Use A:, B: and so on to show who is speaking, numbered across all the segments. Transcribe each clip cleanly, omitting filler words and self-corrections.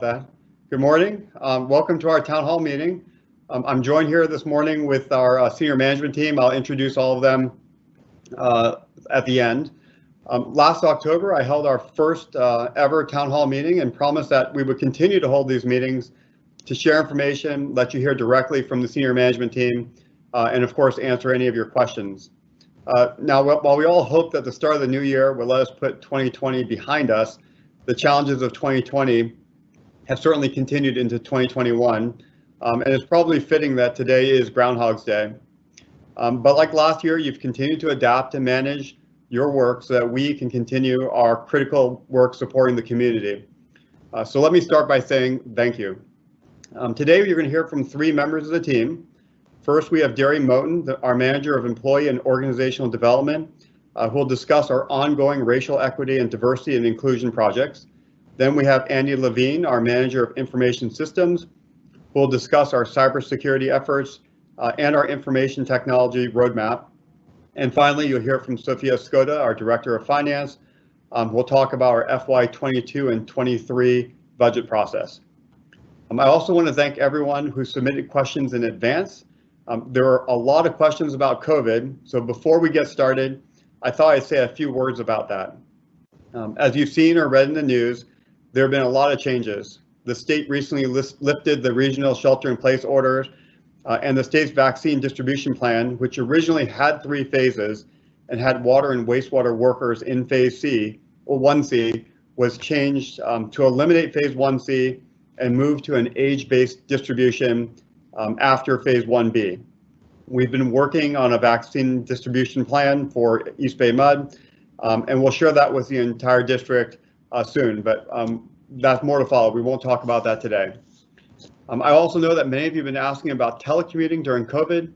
A: That. Good morning. Welcome to our town hall meeting. I'm joined here this morning with our senior management team. I'll introduce all of them at the end. Last October, I held our first ever town hall meeting and promised that we would continue to hold these meetings to share information, let you hear directly from the senior management team, and of course, answer any of your questions. Now, while we all hope that the start of the new year will let us put 2020 behind us, the challenges of 2020 have certainly continued into 2021, and it's probably fitting that today is Groundhog's Day. But like last year, you've continued to adapt and manage your work so that we can continue our critical work supporting the community. So let me start by saying thank you. Today, you're going to hear from three members of the team. First, we have Derry Moten, our Manager of Employee and Organizational Development, who will discuss our ongoing racial equity and diversity and inclusion projects. Then we have Andy Levine, our Manager of Information Systems, who will discuss our cybersecurity efforts and our information technology roadmap. And finally, you'll hear from Sophia Skoda, our Director of Finance, who will talk about our FY22 and 23 budget process. I also want to thank everyone who submitted questions in advance. There are a lot of questions about COVID, so before we get started, I thought I'd say a few words about that. As you've seen or read in the news, there have been a lot of changes. The state recently lifted the regional shelter-in-place orders, and the state's vaccine distribution plan, which originally had 3 phases and had water and wastewater workers in phase C, or 1C, was changed to eliminate phase 1C and move to an age-based distribution after phase 1B. We've been working on a vaccine distribution plan for EBMUD, and we'll share that with the entire district soon, but that's more to follow. We won't talk about that today. I also know that many of you have been asking about telecommuting during COVID.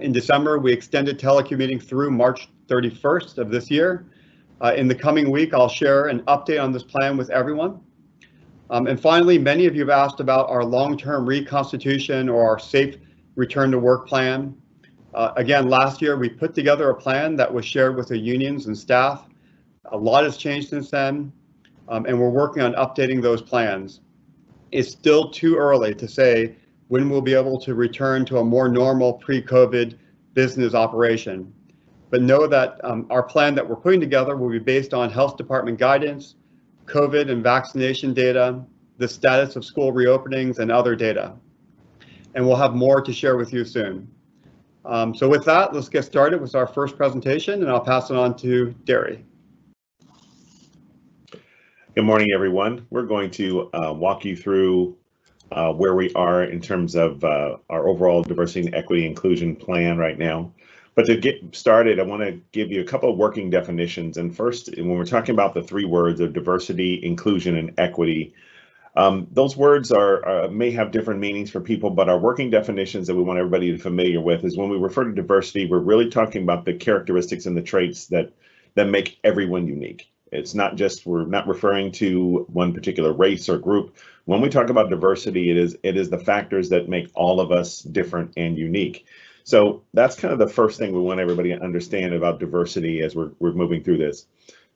A: In December, we extended telecommuting through March 31st of this year. In the coming week, I'll share an update on this plan with everyone. And finally, many of you have asked about our long-term reconstitution or our safe return to work plan. Again, last year, we put together a plan that was shared with the unions and staff. A lot has changed since then, and we're working on updating those plans. It's still too early to say when we'll be able to return to a more normal pre-COVID business operation. But know that our plan that we're putting together will be based on health department guidance, COVID and vaccination data, the status of school reopenings, and other data. And we'll have more to share with you soon. So with that, let's get started with our first presentation, and I'll pass it on to Derry.
B: Good morning, everyone. We're going to walk you through where we are in terms of our overall diversity and equity inclusion plan right now. But to get started, I want to give you a couple of working definitions. And first, when we're talking about the 3 words of diversity, inclusion, and equity, those words may have different meanings for people, but our working definitions that we want everybody to be familiar with is when we refer to diversity, we're really talking about the characteristics and the traits that make everyone unique. It's not just, we're not referring to one particular race or group. When we talk about diversity, it is the factors that make all of us different and unique. So that's kind of the first thing we want everybody to understand about diversity as we're moving through this.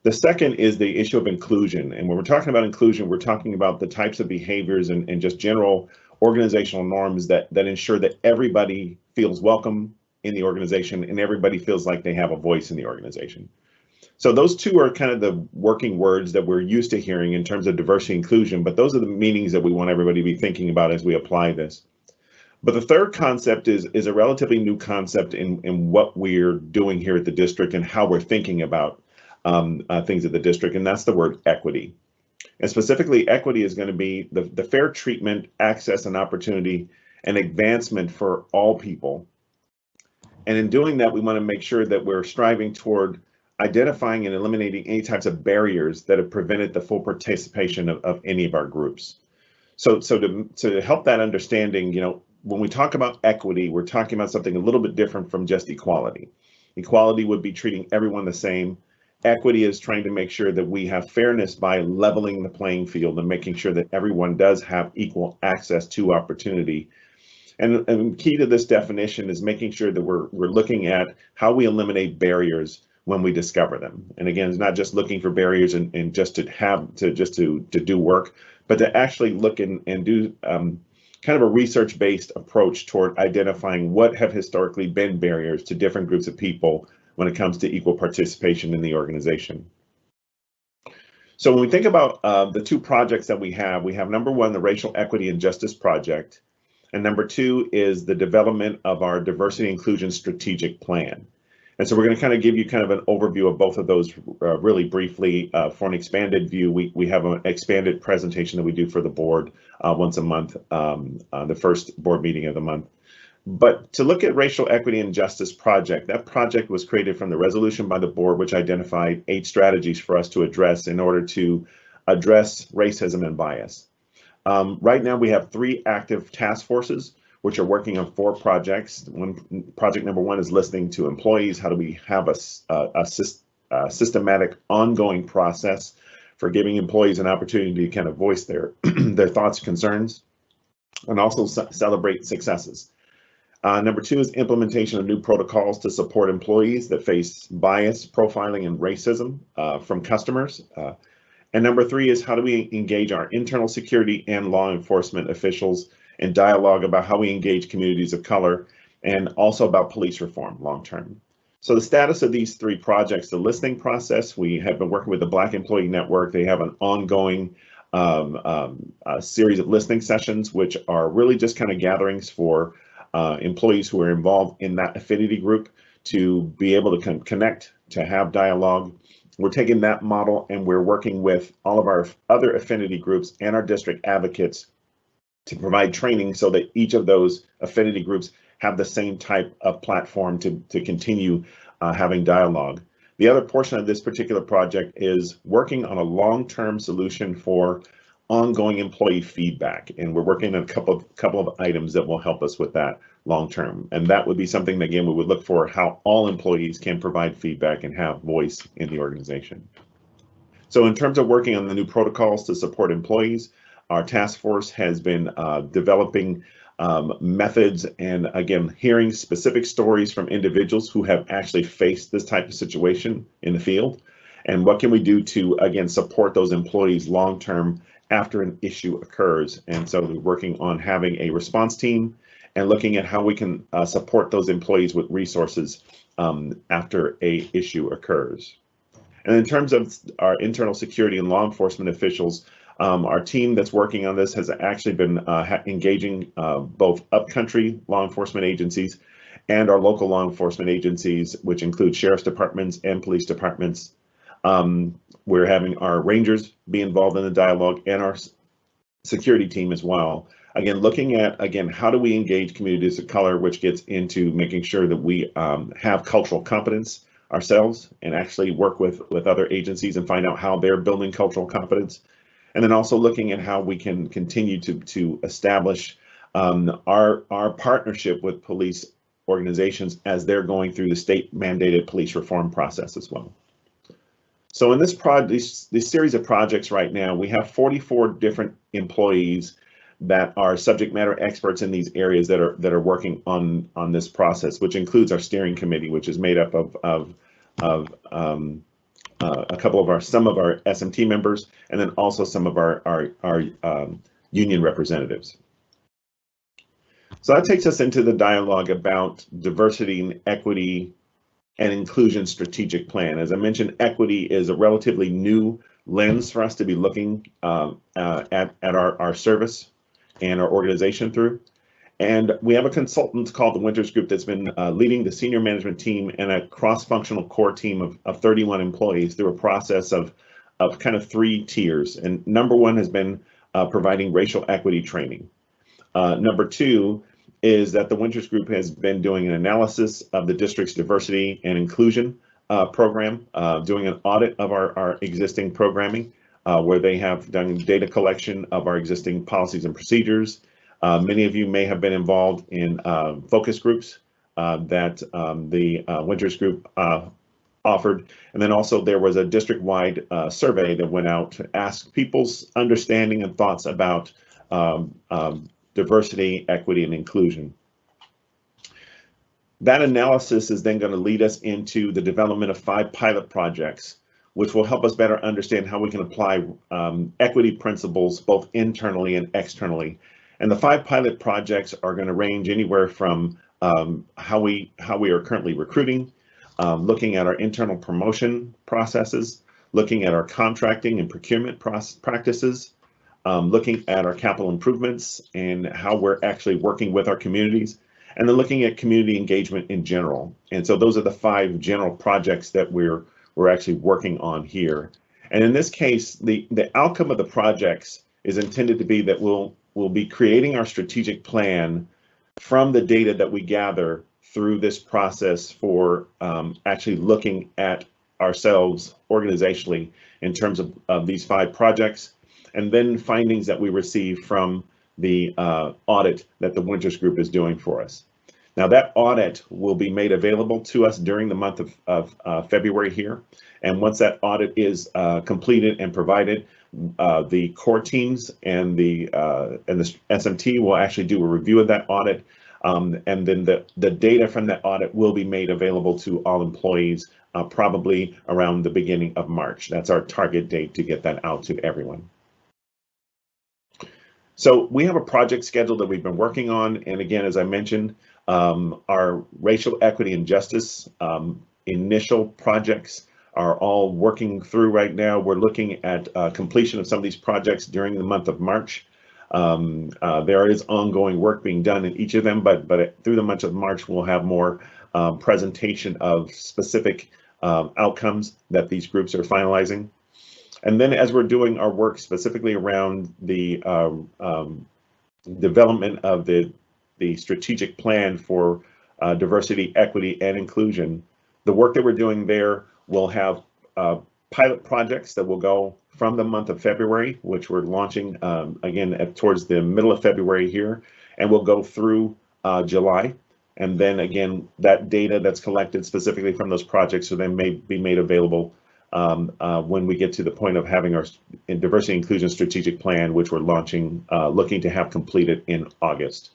B: The second is the issue of inclusion. And when we're talking about inclusion, we're talking about the types of behaviors and just general organizational norms that ensure that everybody feels welcome in the organization and everybody feels like they have a voice in the organization. So those 2 are kind of the working words that we're used to hearing in terms of diversity and inclusion, but those are the meanings that we want everybody to be thinking about as we apply this. But the third concept is a relatively new concept in what we're doing here at the district and how we're thinking about things at the district, and that's the word equity. And specifically, equity is going to be the fair treatment, access, and opportunity and advancement for all people. And in doing that, we want to make sure that we're striving toward identifying and eliminating any types of barriers that have prevented the full participation of any of our groups. So to help that understanding, when we talk about equity, we're talking about something a little bit different from just equality. Equality would be treating everyone the same. Equity is trying to make sure that we have fairness by leveling the playing field and making sure that everyone does have equal access to opportunity. And key to this definition is making sure that we're looking at how we eliminate barriers when we discover them. And again, it's not just looking for barriers and just to do work, but to actually look and do kind of a research-based approach toward identifying what have historically been barriers to different groups of people when it comes to equal participation in the organization. So when we think about the two projects that we have number one, the Racial Equity and Justice Project, and number two is the development of our Diversity and Inclusion Strategic Plan. And so we're going to kind of give you kind of an overview of both of those really briefly. For an expanded view, we have an expanded presentation that we do for the board once a month, the first board meeting of the month. But to look at Racial Equity and Justice Project, that project was created from the resolution by the board, which identified 8 strategies for us to address in order to address racism and bias. Right now, we have 3 active task forces, which are working on 4 projects. Project number 1 is listening to employees. How do we have a systematic, ongoing process for giving employees an opportunity to kind of voice their their thoughts, concerns, and also celebrate successes. Number 2 is implementation of new protocols to support employees that face bias, profiling, and racism from customers. And number 3 is how do we engage our internal security and law enforcement officials in dialogue about how we engage communities of color, and also about police reform long term. So the status of these 3 projects, the listening process, we have been working with the Black Employee Network. They have an ongoing series of listening sessions, which are really just kind of gatherings for employees who are involved in that affinity group to be able to connect, to have dialogue. We're taking that model and we're working with all of our other affinity groups and our district advocates to provide training so that each of those affinity groups have the same type of platform to continue having dialogue. The other portion of this particular project is working on a long-term solution for ongoing employee feedback, and we're working on a couple of items that will help us with that long-term. And that would be something that, again, we would look for how all employees can provide feedback and have voice in the organization. So in terms of working on the new protocols to support employees, our task force has been developing methods and, again, hearing specific stories from individuals who have actually faced this type of situation in the field. And what can we do to, again, support those employees long-term after an issue occurs? And so we're working on having a response team and looking at how we can support those employees with resources after an issue occurs. And in terms of our internal security and law enforcement officials, our team that's working on this has actually been engaging both upcountry law enforcement agencies and our local law enforcement agencies, which include sheriff's departments and police departments. We're having our rangers be involved in the dialogue and our security team as well. Again, looking at, how do we engage communities of color, which gets into making sure that we have cultural competence ourselves and actually work with other agencies and find out how they're building cultural competence. And then also looking at how we can continue to establish our partnership with police organizations as they're going through the state mandated police reform process as well. So in this series of projects right now, we have 44 different employees that are subject matter experts in these areas that are working on this process, which includes our steering committee, which is made up of some of our SMT members, and then also some of our union representatives. So that takes us into the dialogue about diversity and equity and inclusion strategic plan. As I mentioned, equity is a relatively new lens for us to be looking at our service and our organization through. And we have a consultant called the Winters Group that's been leading the senior management team and a cross-functional core team of 31 employees through a process of kind of 3 tiers. And number 1 has been providing racial equity training. Number 2 is that the Winters Group has been doing an analysis of the district's diversity and inclusion program, doing an audit of our existing programming, where they have done data collection of our existing policies and procedures. Many of you may have been involved in focus groups that the Winters Group offered. And then also there was a district-wide survey that went out to ask people's understanding and thoughts about diversity, equity, and inclusion. That analysis is then going to lead us into the development of 5 pilot projects which will help us better understand how we can apply equity principles both internally and externally. And the 5 pilot projects are going to range anywhere from how we are currently recruiting, looking at our internal promotion processes, looking at our contracting and procurement practices, looking at our capital improvements and how we're actually working with our communities, and then looking at community engagement in general. And so those are the 5 general projects that we're actually working on here. And in this case, the outcome of the projects is intended to be that we'll be creating our strategic plan from the data that we gather through this process for actually looking at ourselves organizationally in terms of these 5 projects, and then findings that we receive from the audit that the Winters Group is doing for us. Now that audit will be made available to us during the month of February here. And once that audit is completed and provided, the core teams and the SMT will actually do a review of that audit. And then the data from that audit will be made available to all employees probably around the beginning of March. That's our target date to get that out to everyone. So we have a project schedule that we've been working on. And again, as I mentioned, our racial equity and justice initial projects are all working through right now. We're looking at completion of some of these projects during the month of March. There is ongoing work being done in each of them, but through the month of March, we'll have more presentation of specific outcomes that these groups are finalizing. And then as we're doing our work specifically around the development of the strategic plan for diversity, equity, and inclusion, the work that we're doing there will have pilot projects that will go from the month of February, which we're launching again towards the middle of February here, and we'll go through July. And then again, that data that's collected specifically from those projects will then be made available when we get to the point of having our diversity inclusion strategic plan, which we're launching, looking to have completed in August.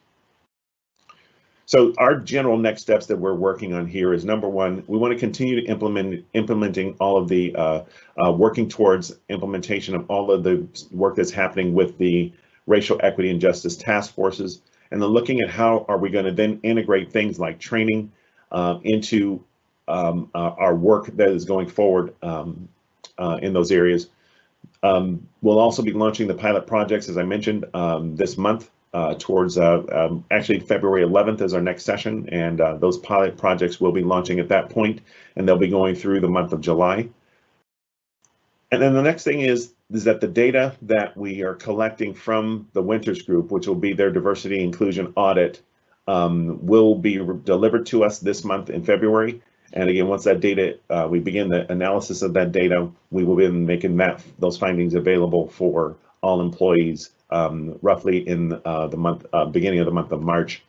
B: So our general next steps that we're working on here is, number one, we want to continue to implementing all of the working towards implementation of all of the work that's happening with the racial equity and justice task forces, and then looking at how are we going to then integrate things like training into our work that is going forward in those areas. We'll also be launching the pilot projects, as I mentioned, this month towards actually February 11th is our next session, and those pilot projects will be launching at that point, and they'll be going through the month of July. And then the next thing is that the data that we are collecting from the Winters Group, which will be their diversity inclusion audit, will be delivered to us this month in February. And again, once that data, we begin the analysis of that data, we will be making those findings available for all employees roughly in the month, beginning of the month of March.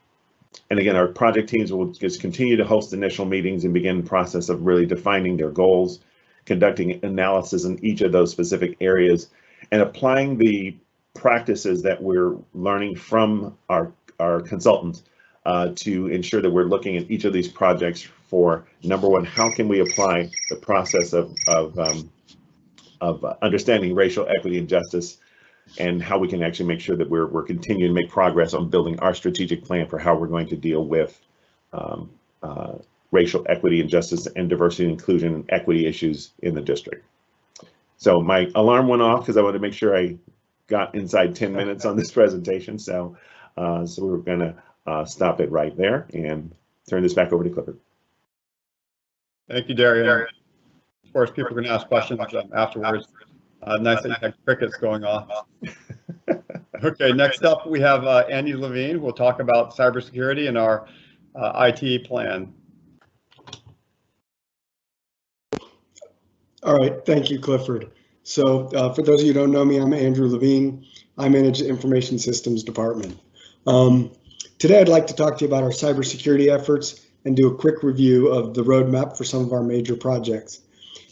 B: And again, our project teams will just continue to host initial meetings and begin the process of really defining their goals, conducting analysis in each of those specific areas, and applying the practices that we're learning from our consultants to ensure that we're looking at each of these projects for, number one, how can we apply the process of understanding racial equity and justice, and how we can actually make sure that we're continuing to make progress on building our strategic plan for how we're going to deal with racial equity and justice and diversity and inclusion and equity issues in the district. So my alarm went off because I wanted to make sure I got inside 10 minutes on this presentation. So we're going to stop it right there and turn this back over to Clifford.
A: Thank you, Darian. Of course, people are going to ask questions afterwards. Nice that you have crickets going off. Okay, next up we have Andy Levine. We'll talk about cybersecurity and our IT plan.
C: All right, thank you, Clifford. So for those of you who don't know me, I'm Andrew Levine. I manage the Information Systems Department. Today I'd like to talk to you about our cybersecurity efforts and do a quick review of the roadmap for some of our major projects.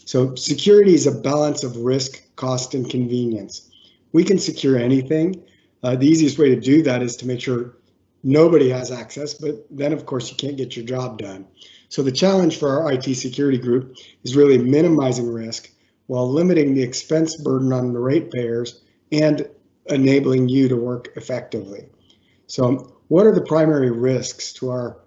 C: So security is a balance of risk, cost, and convenience. We can secure anything. The easiest way to do that is to make sure nobody has access, but then of course you can't get your job done. So the challenge for our IT security group is really minimizing risk while limiting the expense burden on the ratepayers and enabling you to work effectively. So what are the primary risks to our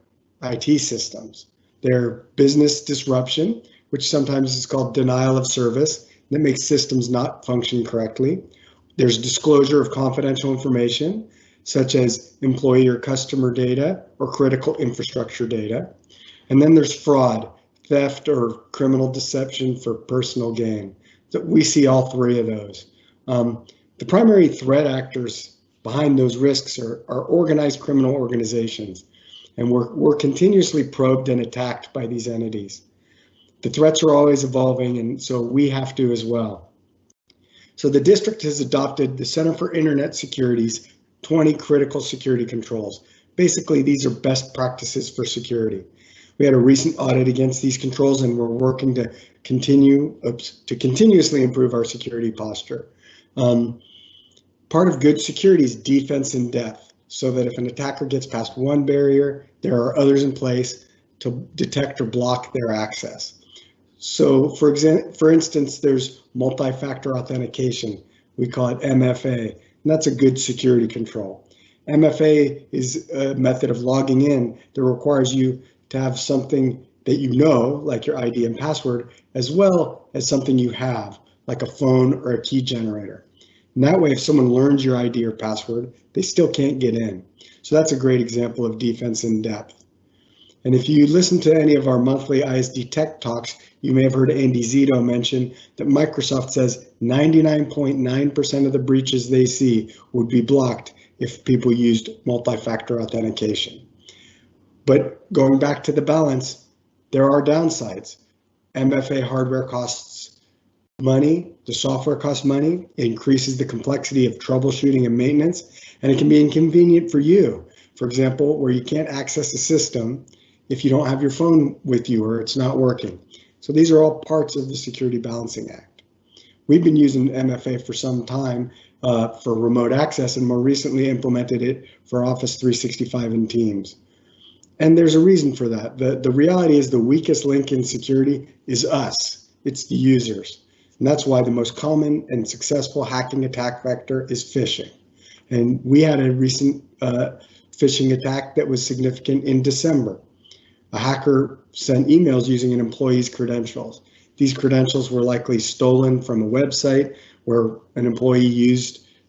C: IT systems? They're business disruption, which sometimes is called denial of service, that makes systems not function correctly. There's disclosure of confidential information, such as employee or customer data or critical infrastructure data. And then there's fraud, theft, or criminal deception for personal gain. So we see all three of those. The primary threat actors behind those risks are organized criminal organizations, and we're continuously probed and attacked by these entities. The threats are always evolving, and so we have to as well. So the district has adopted the Center for Internet Security's 20 critical security controls. Basically, these are best practices for security. We had a recent audit against these controls, and we're working to continuously improve our security posture. Part of good security is defense in depth, so that if an attacker gets past one barrier, there are others in place to detect or block their access. So for instance, there's multi-factor authentication. We call it MFA, and that's a good security control. MFA is a method of logging in that requires you to have something that you know, like your ID and password, as well as something you have, like a phone or a key generator. And that way, if someone learns your ID or password, they still can't get in. So that's a great example of defense in depth. And if you listen to any of our monthly ISD Tech Talks, you may have heard Andy Zito mention that Microsoft says 99.9% of the breaches they see would be blocked if people used multi-factor authentication. But going back to the balance, there are downsides. MFA hardware costs money, the software costs money, it increases the complexity of troubleshooting and maintenance, and it can be inconvenient for you. For example, where you can't access the system if you don't have your phone with you or it's not working. So these are all parts of the Security Balancing Act. We've been using MFA for some time for remote access, and more recently implemented it for Office 365 and Teams. And there's a reason for that. The reality is the weakest link in security is us, it's the users. And that's why the most common and successful hacking attack vector is phishing. And we had a recent phishing attack that was significant in December. A hacker sent emails using an employee's credentials. These credentials were likely stolen from a website where an employee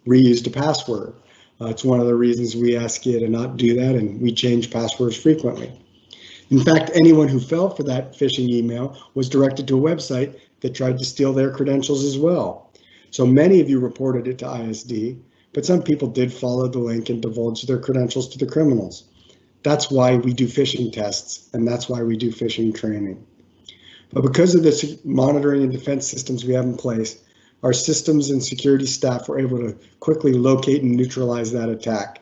C: reused a password. It's one of the reasons we ask you to not do that, and we change passwords frequently. In fact, anyone who fell for that phishing email was directed to a website that tried to steal their credentials as well. So many of you reported it to ISD, but some people did follow the link and divulge their credentials to the criminals. That's why we do phishing tests, and that's why we do phishing training. But because of the monitoring and defense systems we have in place, our systems and security staff were able to quickly locate and neutralize that attack.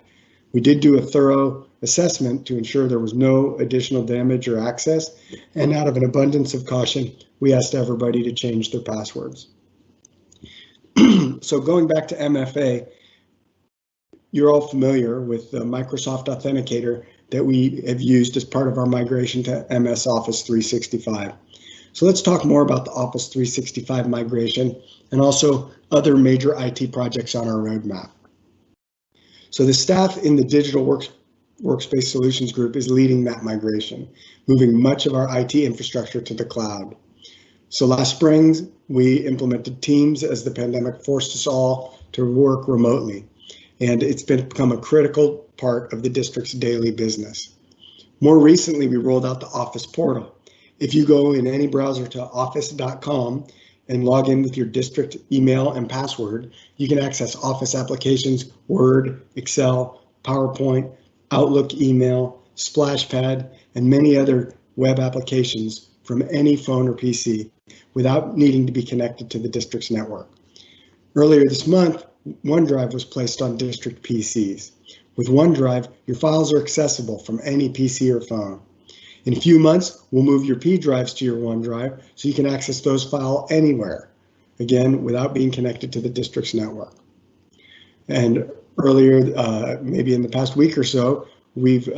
C: We did do a thorough assessment to ensure there was no additional damage or access, and out of an abundance of caution, we asked everybody to change their passwords. So going back to MFA, you're all familiar with the Microsoft Authenticator that we have used as part of our migration to MS Office 365. So let's talk more about the Office 365 migration and also other major IT projects on our roadmap. So the staff in the Digital Workspace Solutions Group is leading that migration, moving much of our IT infrastructure to the cloud. So last spring, we implemented Teams as the pandemic forced us all to work remotely, and it's become a critical part of the district's daily business. More recently, we rolled out the Office portal. If you go in any browser to office.com and log in with your district email and password, you can access Office applications, Word, Excel, PowerPoint, Outlook email, Splashpad, and many other web applications from any phone or PC without needing to be connected to the district's network. Earlier this month, OneDrive was placed on district PCs. With OneDrive, your files are accessible from any PC or phone. In a few months, we'll move your P drives to your OneDrive so you can access those files anywhere, again, without being connected to the district's network. And earlier, maybe in the past week or so, we've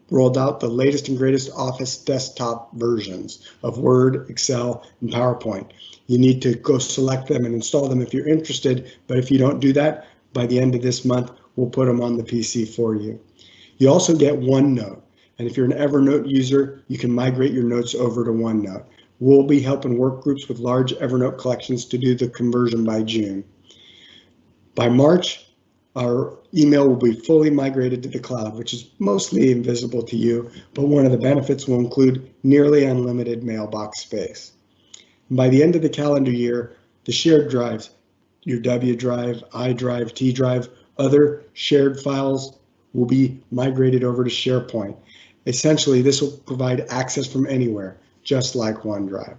C: rolled out the latest and greatest Office desktop versions of Word, Excel, and PowerPoint. You need to go select them and install them if you're interested, but if you don't do that, by the end of this month, we'll put them on the PC for you. You also get OneNote, and if you're an Evernote user, you can migrate your notes over to OneNote. We'll be helping work groups with large Evernote collections to do the conversion by June. By March, our email will be fully migrated to the cloud, which is mostly invisible to you, but one of the benefits will include nearly unlimited mailbox space. And by the end of the calendar year, the shared drives, your W drive, I drive, T drive, other shared files will be migrated over to SharePoint. Essentially, this will provide access from anywhere, just like OneDrive.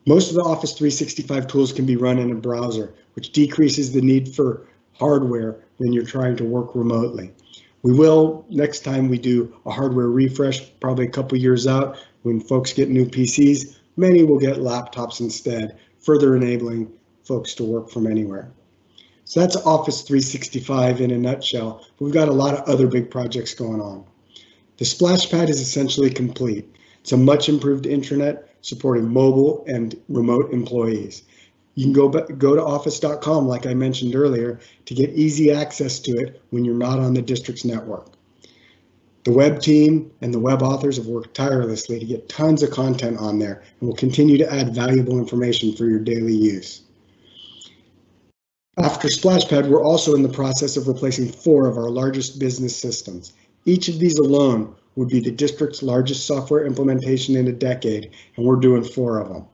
C: Most of the Office 365 tools can be run in a browser, which decreases the need for hardware when you're trying to work remotely. We will, next time we do a hardware refresh, probably a couple years out, when folks get new PCs, many will get laptops instead, further enabling folks to work from anywhere. So that's Office 365 in a nutshell. We've got a lot of other big projects going on. The Splashpad is essentially complete. It's a much improved intranet supporting mobile and remote employees. You can go to office.com, like I mentioned earlier, to get easy access to it when you're not on the district's network. The web team and the web authors have worked tirelessly to get tons of content on there and will continue to add valuable information for your daily use. After Splashpad, we're also in the process of replacing 4 of our largest business systems. Each of these alone would be the district's largest software implementation in a decade, and we're doing 4 of them.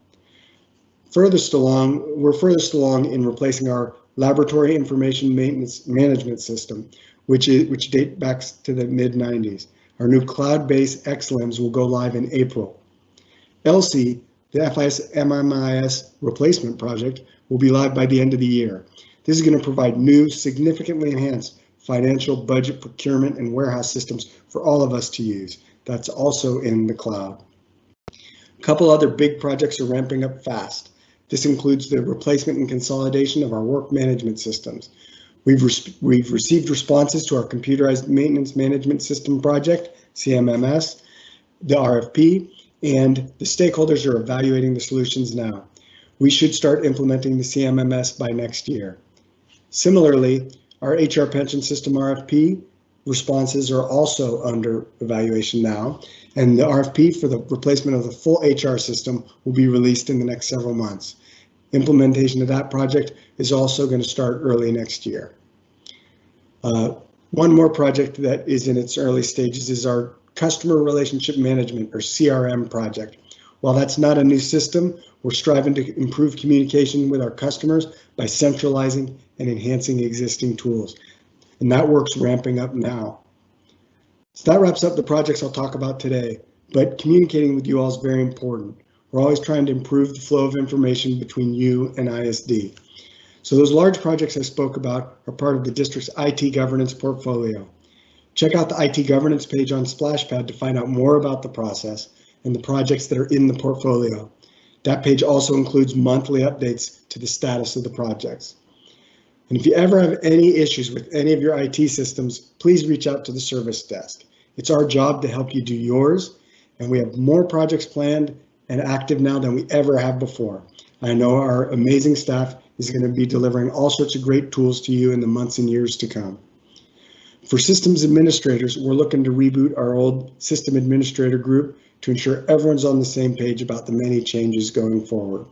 C: We're furthest along in replacing our laboratory information maintenance management system, which dates back to the mid-90s. Our new cloud-based XLIMS will go live in April. ELSI, the FIS MMIS replacement project, will be live by the end of the year. This is going to provide new, significantly enhanced financial, budget, procurement, and warehouse systems for all of us to use. That's also in the cloud. A couple other big projects are ramping up fast. This includes the replacement and consolidation of our work management systems. We've received responses to our computerized maintenance management system project, CMMS, the RFP, and the stakeholders are evaluating the solutions now. We should start implementing the CMMS by next year. Similarly, our HR pension system RFP responses are also under evaluation now, and the RFP for the replacement of the full HR system will be released in the next several months. Implementation of that project is also going to start early next year. One more project that is in its early stages is our Customer Relationship Management, or CRM project. While that's not a new system, we're striving to improve communication with our customers by centralizing and enhancing existing tools. And that work's ramping up now. So that wraps up the projects I'll talk about today, but communicating with you all is very important. We're always trying to improve the flow of information between you and ISD. So those large projects I spoke about are part of the district's IT governance portfolio. Check out the IT governance page on Splashpad to find out more about the process and the projects that are in the portfolio. That page also includes monthly updates to the status of the projects. And if you ever have any issues with any of your IT systems, please reach out to the service desk. It's our job to help you do yours, and we have more projects planned and active now than we ever have before. I know our amazing staff is going to be delivering all sorts of great tools to you in the months and years to come. For systems administrators, we're looking to reboot our old system administrator group to ensure everyone's on the same page about the many changes going forward.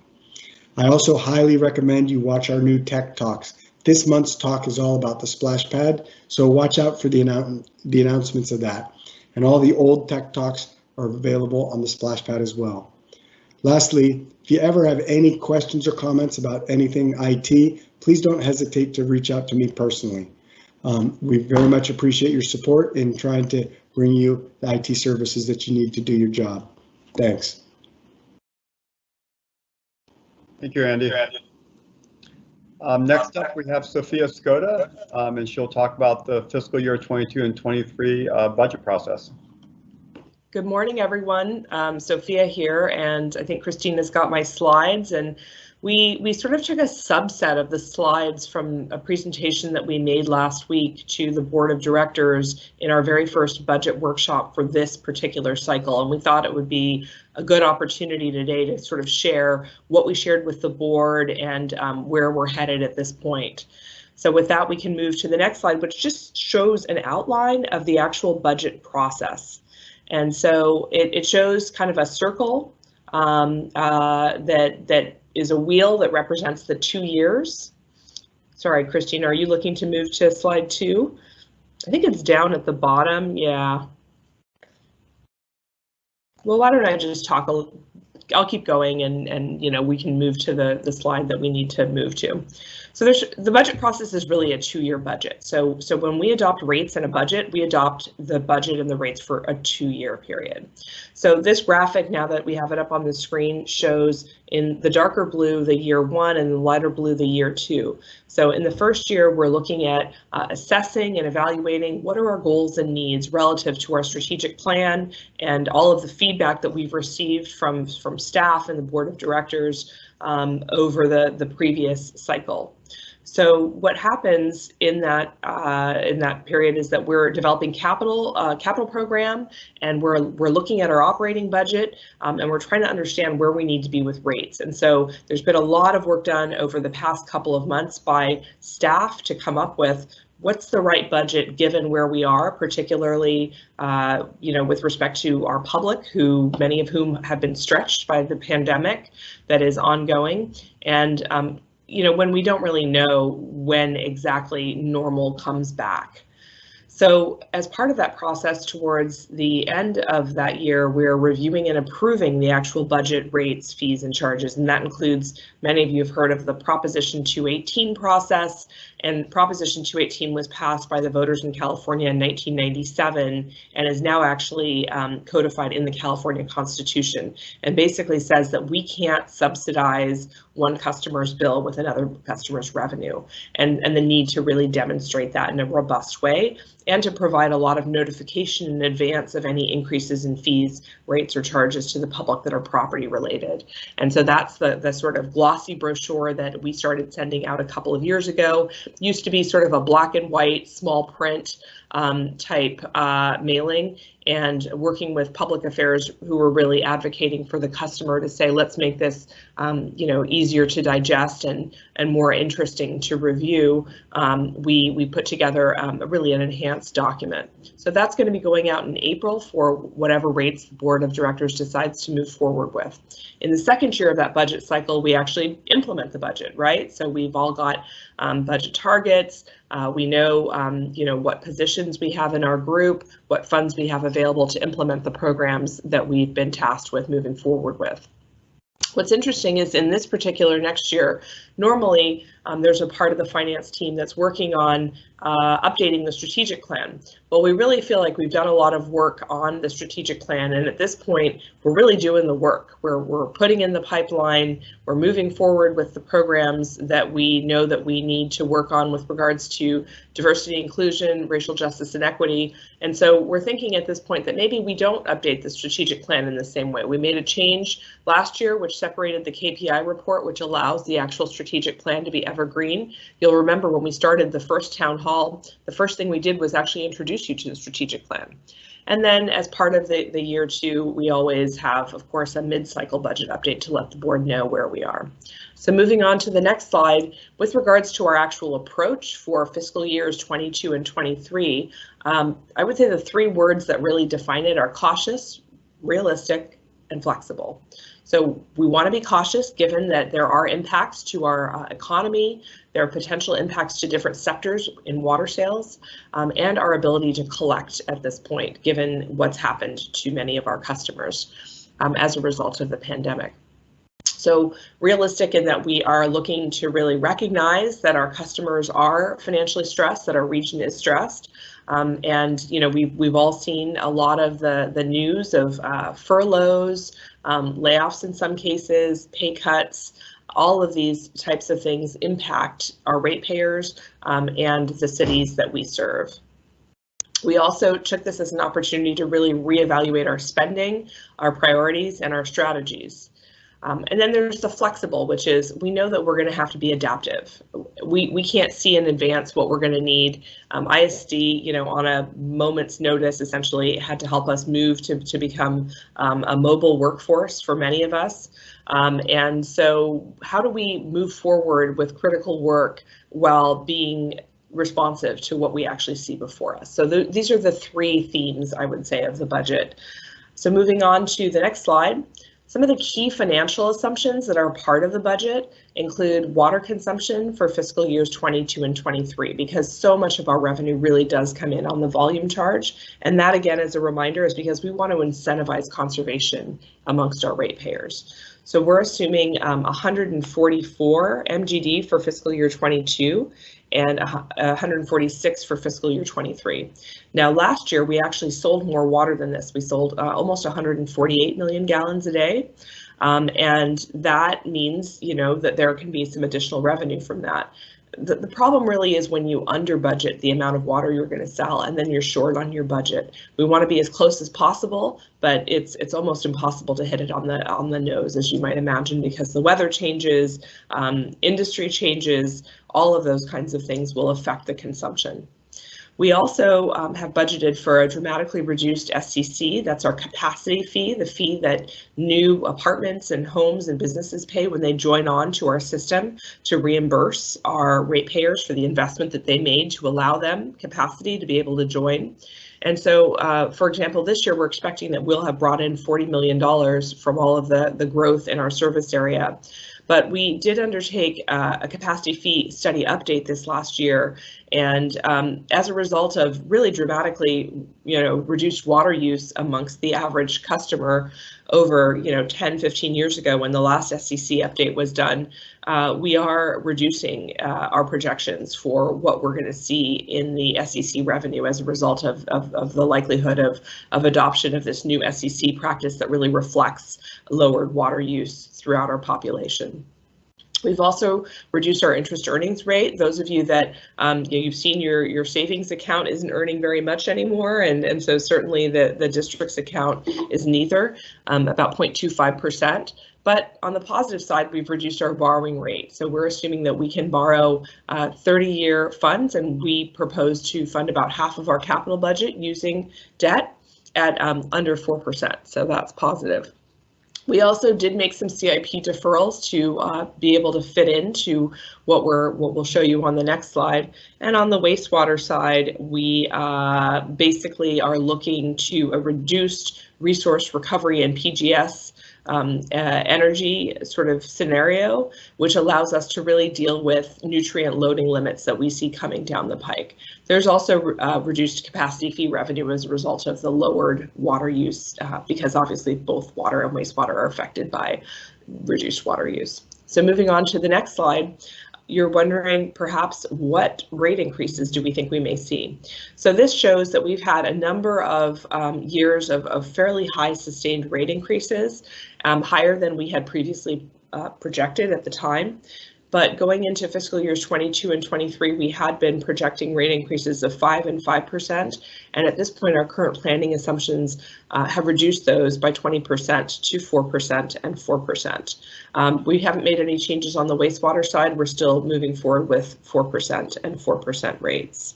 C: I also highly recommend you watch our new Tech Talks. This month's talk is all about the Splashpad, so watch out for the announcements of that. And all the old Tech Talks are available on the Splashpad as well. Lastly, if you ever have any questions or comments about anything IT, please don't hesitate to reach out to me personally. We very much appreciate your support in trying to bring you the IT services that you need to do your job. Thanks.
A: Thank you, Andy. Next up, we have Sophia Skoda, and she'll talk about the fiscal year 22 and 23 budget process.
D: Good morning, everyone. Sophia here, and I think Christina's got my slides, and we sort of took a subset of the slides from a presentation that we made last week to the board of directors in our very first budget workshop for this particular cycle, and we thought it would be a good opportunity today to sort of share what we shared with the board and where we're headed at this point. So with that, we can move to the next slide, which just shows an outline of the actual budget process. And so it shows kind of a circle that is a wheel that represents the 2 years. Sorry, Christine, are you looking to move to slide 2? I think it's down at the bottom. Yeah. Well, why don't I just talk I'll keep going and you know, we can move to the slide that we need to move to. So the budget process is really a 2-year budget. So when we adopt rates in a budget, we adopt the budget and the rates for a 2-year period. So this graphic, now that we have it up on the screen, shows in the darker blue the year 1 and the lighter blue the year 2. So in the first year, we're looking at assessing and evaluating what are our goals and needs relative to our strategic plan and all of the feedback that we've received from staff and the board of directors over the previous cycle. So what happens in that period is that we're developing capital program, and we're looking at our operating budget, and we're trying to understand where we need to be with rates. And so there's been a lot of work done over the past couple of months by staff to come up with what's the right budget given where we are, particularly you know, with respect to our public, who many of whom have been stretched by the pandemic that is ongoing, and you know, when we don't really know when exactly normal comes back. So as part of that process, towards the end of that year, we're reviewing and approving the actual budget, rates, fees, and charges. And that includes, many of you have heard of the Proposition 218 process. And Proposition 218 was passed by the voters in California in 1997 and is now actually codified in the California Constitution, and basically says that we can't subsidize one customer's bill with another customer's revenue, and the need to really demonstrate that in a robust way, and to provide a lot of notification in advance of any increases in fees, rates, or charges to the public that are property related. And so that's the sort of glossy brochure that we started sending out a couple of years ago. Used to be sort of a black and white, small print type mailing, and working with public affairs who were really advocating for the customer to say, let's make this you know, easier to digest and more interesting to review. We put together really an enhanced document. So that's going to be going out in April for whatever rates the board of directors decides to move forward with. In the second year of that budget cycle, we actually implement the budget, right? So we've all got budget targets. We know, you know, what positions we have in our group, what funds we have available to implement the programs that we've been tasked with moving forward with. What's interesting is in this particular next year, normally there's a part of the finance team that's working on updating the strategic plan. Well, we really feel like we've done a lot of work on the strategic plan, and at this point, we're really doing the work. We're putting in the pipeline, we're moving forward with the programs that we know that we need to work on with regards to diversity, inclusion, racial justice, and equity. And so we're thinking at this point that maybe we don't update the strategic plan in the same way. We made a change last year which separated the KPI report, which allows the actual strategic plan to be evergreen. You'll remember when we started the first town hall, the first thing we did was actually introduce you to the strategic plan. And then as part of the year 2, we always have, of course, a mid-cycle budget update to let the board know where we are. So moving on to the next slide, with regards to our actual approach for fiscal years 22 and 23, I would say the 3 words that really define it are cautious, realistic, and flexible. So we want to be cautious given that there are impacts to our economy, there are potential impacts to different sectors in water sales, and our ability to collect at this point, given what's happened to many of our customers as a result of the pandemic. So realistic in that we are looking to really recognize that our customers are financially stressed, that our region is stressed. And you know, we've all seen a lot of the news of furloughs, layoffs in some cases, pay cuts. All of these types of things impact our ratepayers and the cities that we serve. We also took this as an opportunity to really reevaluate our spending, our priorities, and our strategies. And then there's the flexible, which is we know that we're going to have to be adaptive. We can't see in advance what we're going to need. ISD, on a moment's notice, essentially had to help us move to become a mobile workforce for many of us. And so how do we move forward with critical work while being responsive to what we actually see before us? So these are the three themes, I would say, of the budget. So moving on to the next slide. Some of the key financial assumptions that are part of the budget include water consumption for fiscal years 22 and 23, because so much of our revenue really does come in on the volume charge. And that, again, as a reminder, is because we want to incentivize conservation amongst our ratepayers. So we're assuming 144 MGD for fiscal year 22 and 146 for fiscal year 23. Now, last year, we actually sold more water than this. We sold almost 148 million gallons a day. And that means, that there can be some additional revenue from that. The problem really is when you under budget the amount of water you're going to sell and then you're short on your budget. We want to be as close as possible, but it's almost impossible to hit it on the nose, as you might imagine, because the weather changes, industry changes, all of those kinds of things will affect the consumption. We also have budgeted for a dramatically reduced SCC. That's our capacity fee, the fee that new apartments and homes and businesses pay when they join on to our system to reimburse our ratepayers for the investment that they made to allow them capacity to be able to join. And so, for example, this year we're expecting that we'll have brought in $40 million from all of the growth in our service area. But we did undertake a capacity fee study update this last year, and as a result of really dramatically, reduced water use amongst the average customer over, 10, 15 years ago when the last SCC update was done, we are reducing our projections for what we're going to see in the SCC revenue as a result of the likelihood of adoption of this new SCC practice that really reflects lowered water use throughout our population. We've also reduced our interest earnings rate. Those of you that you've seen your savings account isn't earning very much anymore, and so certainly the district's account is neither, about 0.25%. But on the positive side, we've reduced our borrowing rate. So we're assuming that we can borrow 30-year funds, and we propose to fund about half of our capital budget using debt at under 4%. So that's positive. We also did make some CIP deferrals to be able to fit into what we'll show you on the next slide. And on the wastewater side, we basically are looking to a reduced resource recovery and PGS energy sort of scenario, which allows us to really deal with nutrient loading limits that we see coming down the pike. There's also reduced capacity fee revenue as a result of the lowered water use, because obviously both water and wastewater are affected by reduced water use. So moving on to the next slide, you're wondering perhaps what rate increases do we think we may see. So this shows that we've had a number of years of fairly high sustained rate increases, higher than we had previously projected at the time. But going into fiscal years 22 and 23, we had been projecting rate increases of 5% and 5%. And at this point, our current planning assumptions have reduced those by 20% to 4% and 4%. We haven't made any changes on the wastewater side. We're still moving forward with 4% and 4% rates.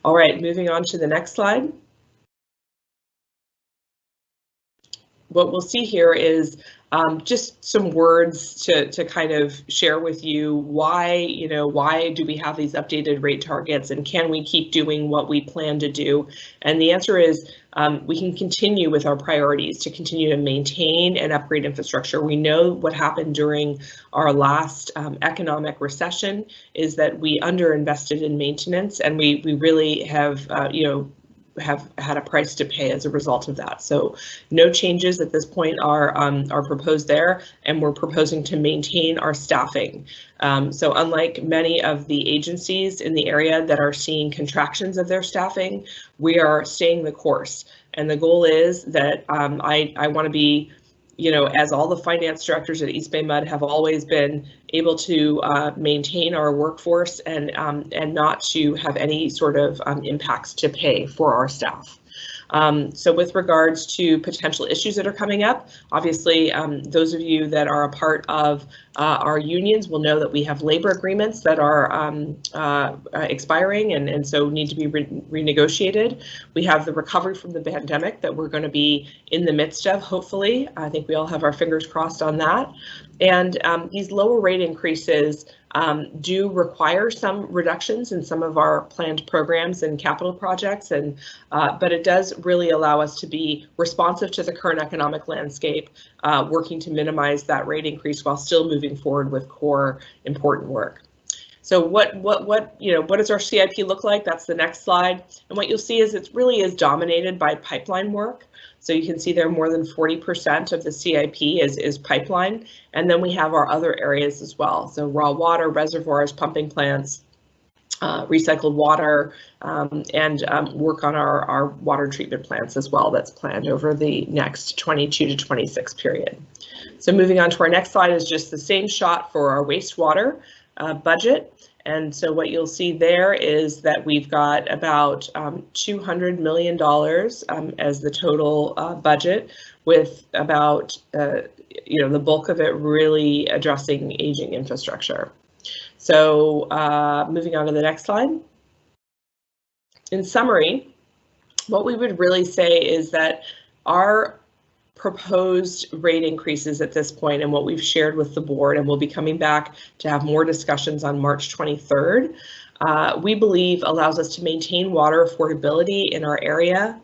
D: All right, moving on to the next slide. What we'll see here is just some words to kind of share with you why do we have these updated rate targets, and can we keep doing what we plan to do? And the answer is we can continue with our priorities to continue to maintain and upgrade infrastructure. We know what happened during our last economic recession is that we underinvested in maintenance, and we really have have had a price to pay as a result of that. So no changes at this point are proposed there, and we're proposing to maintain our staffing. So unlike many of the agencies in the area that are seeing contractions of their staffing, we are staying the course. And the goal is that I want to be you know, as all the finance directors at EBMUD have always been able to maintain our workforce and not to have any sort of impacts to pay for our staff. So with regards to potential issues that are coming up, obviously, those of you that are a part of our unions will know that we have labor agreements that are expiring and so need to be renegotiated. We have the recovery from the pandemic that we're going to be in the midst of, hopefully. I think we all have our fingers crossed on that. And these lower rate increases do require some reductions in some of our planned programs and capital projects, and but it does really allow us to be responsive to the current economic landscape, working to minimize that rate increase while still moving forward with core important work. So what does our CIP look like? That's the next slide. And what you'll see is it really is dominated by pipeline work. So you can see there more than 40% of the CIP is pipeline. And then we have our other areas as well. So raw water, reservoirs, pumping plants, recycled water, and work on our water treatment plants as well. That's planned over the next 22 to 26 period. So moving on to our next slide is just the same shot for our wastewater budget. And so what you'll see there is that we've got about $200 million as the total budget, with about the bulk of it really addressing aging infrastructure. So moving on to the next slide. In summary, what we would really say is that our proposed rate increases at this point and what we've shared with the board, and we'll be coming back to have more discussions on March 23rd, we believe allows us to maintain water affordability in our area